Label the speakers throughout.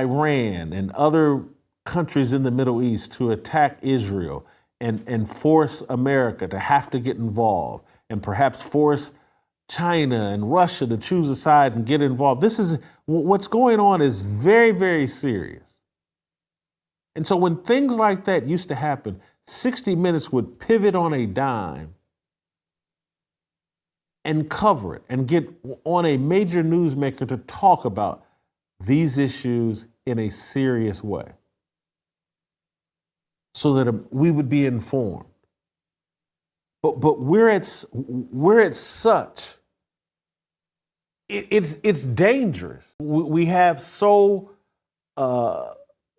Speaker 1: Iran and other countries in the Middle East to attack Israel and force America to have to get involved and perhaps force China and Russia to choose a side and get involved. This is what's going on is very, very serious. And so when things like that used to happen, 60 Minutes would pivot on a dime and cover it and get on a major newsmaker to talk about these issues in a serious way so that we would be informed. But we're at such, it's dangerous. We have so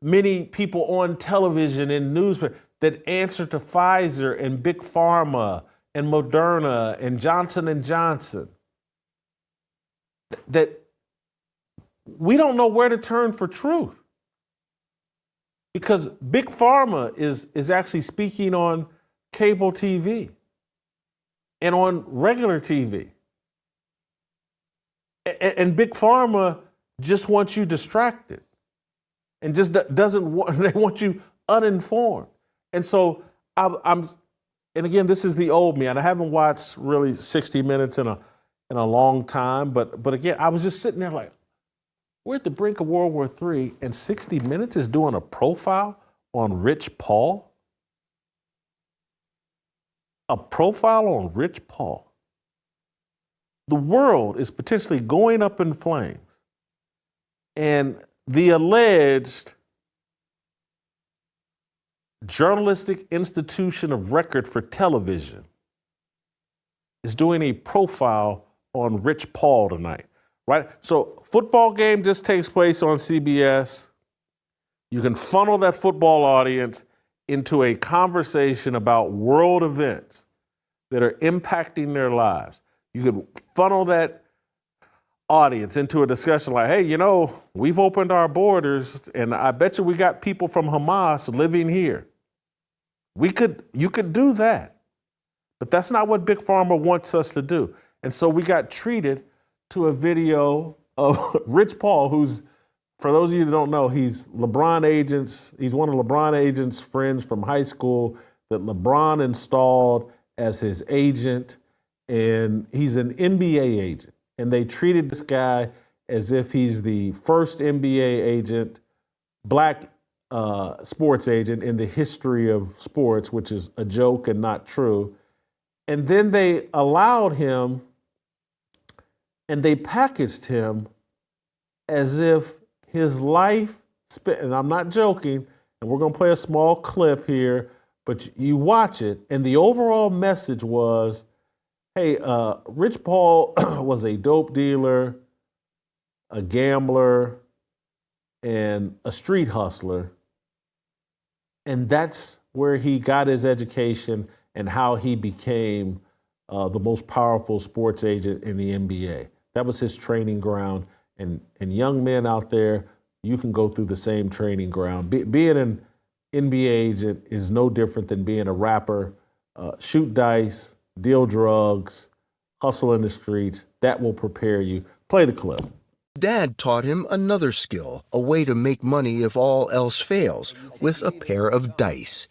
Speaker 1: many people on television and news that answer to Pfizer and Big Pharma and Moderna and Johnson & Johnson, that we don't know where to turn for truth. Because Big Pharma is actually speaking on cable TV and on regular TV. And Big Pharma just wants you distracted and just doesn't want, they want you uninformed. And so and again, this is the old me, and I haven't watched really 60 Minutes in a long time, but again, I was just sitting there like, we're at the brink of World War III, and 60 Minutes is doing a profile on Rich Paul? A profile on Rich Paul. The world is potentially going up in flames, and the alleged journalistic institution of record for television is doing a profile on Rich Paul tonight, right? So football game just takes place on CBS. You can funnel that football audience into a conversation about world events that are impacting their lives. You can funnel that audience into a discussion like, hey, you know, we've opened our borders and I bet you we got people from Hamas living here. You could do that, but that's not what Big Pharma wants us to do. And so we got treated to a video of Rich Paul, who's, for those of you that don't know, he's one of LeBron agent's friends from high school that LeBron installed as his agent, and he's an NBA agent. And they treated this guy as if he's the first NBA agent, black sports agent in the history of sports, which is a joke and not true. And then they allowed him and they packaged him as if his life spent, and I'm not joking, and we're gonna play a small clip here, but you watch it, and the overall message was, hey, Rich Paul was a dope dealer, a gambler, and a street hustler. And that's where he got his education and how he became the most powerful sports agent in the NBA. That was his training ground. And young men out there, you can go through the same training ground. Being an NBA agent is no different than being a rapper. Shoot dice, deal drugs, hustle in the streets. That will prepare you. Play the clip.
Speaker 2: Dad taught him another skill, a way to make money if all else fails, with a pair of dice.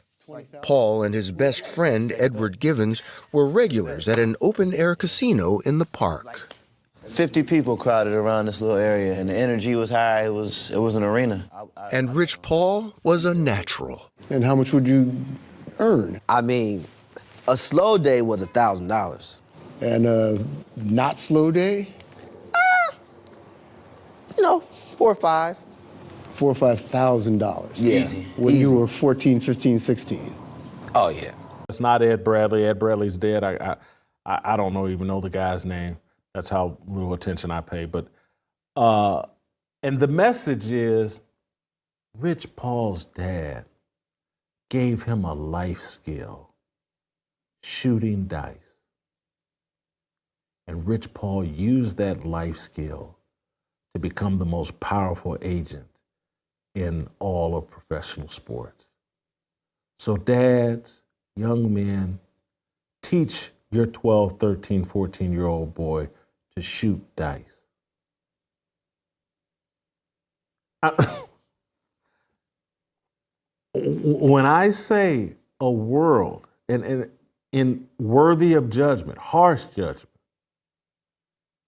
Speaker 2: Paul and his best friend, Edward Givens, were regulars at an open-air casino in the park.
Speaker 3: 50 people crowded around this little area, and the energy was high. It was an arena.
Speaker 2: And Rich Paul was a natural.
Speaker 4: And how much would you earn?
Speaker 3: I mean, a slow day was $1,000.
Speaker 4: And a not slow day?
Speaker 3: You know, 4 or 5.
Speaker 4: $4,000 or $5,000.
Speaker 3: Yeah,
Speaker 4: When
Speaker 3: easy.
Speaker 4: you were 14, 15, 16.
Speaker 3: Oh, yeah.
Speaker 1: It's not Ed Bradley. Ed Bradley's dead. I don't even know the guy's name. That's how little attention I pay. But and the message is, Rich Paul's dad gave him a life skill, shooting dice. And Rich Paul used that life skill to become the most powerful agent in all of professional sports. So dads, young men, teach your 12, 13, 14-year-old boy to shoot dice. When I say a world and in worthy of judgment, harsh judgment,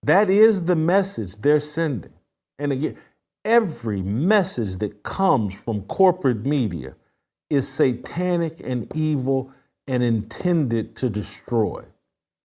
Speaker 1: that is the message they're sending. And again, every message that comes from corporate media is satanic and evil and intended to destroy.